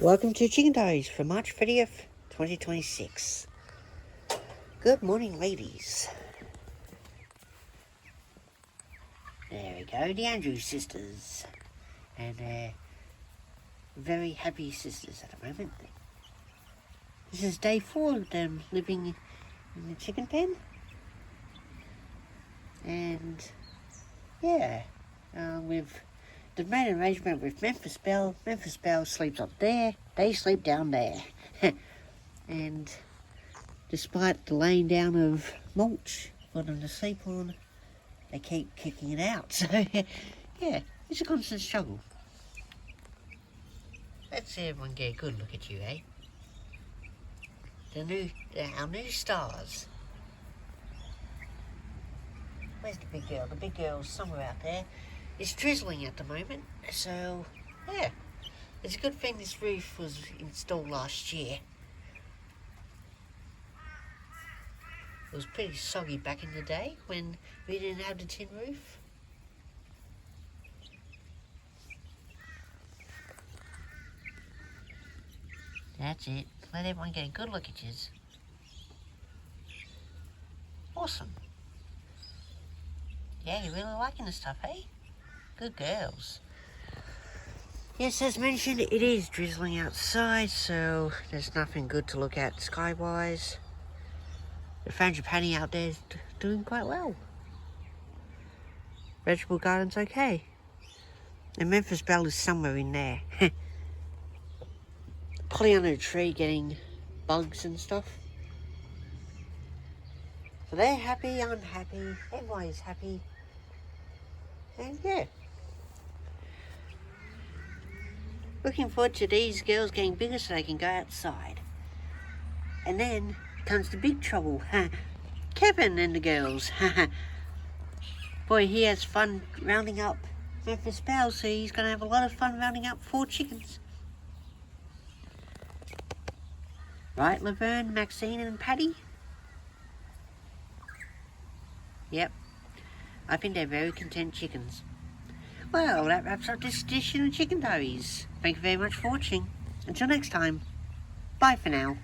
Welcome to Chicken Dairies for March 30th, 2026. Good morning, ladies. There we go, the Andrews sisters. And very happy sisters at the moment. This is day 4 of them living in the chicken pen. And yeah, they've made an arrangement with Memphis Belle. Memphis Belle sleeps up there, they sleep down there. And despite the laying down of mulch for them to sleep on, they keep kicking it out. So yeah, it's a constant struggle. Let's see everyone get a good look at you, eh? Our new stars. Where's the big girl? The big girl's somewhere out there. It's drizzling at the moment, so yeah. It's a good thing this roof was installed last year. It was pretty soggy back in the day when we didn't have the tin roof. That's it. Let everyone get a good look at yous. Awesome. Yeah, you're really liking this stuff, eh? Good girls. Yes, as mentioned, it is drizzling outside, so there's nothing good to look at sky-wise. The frangipani out there is doing quite well. Vegetable garden's okay. And Memphis Belle is somewhere in there. Probably under a tree getting bugs and stuff. So they're happy, I'm happy, everybody's happy. And yeah. Looking forward to these girls getting bigger so they can go outside. And then comes the big trouble. Kevin and the girls. Boy, he has fun rounding up Memphis Belle, so he's going to have a lot of fun rounding up 4 chickens. Right, Laverne, Maxine and Patty? Yep. I think they're very content chickens. Well, that wraps up this edition of Chicken Dairies. Thank you very much for watching. Until next time, bye for now.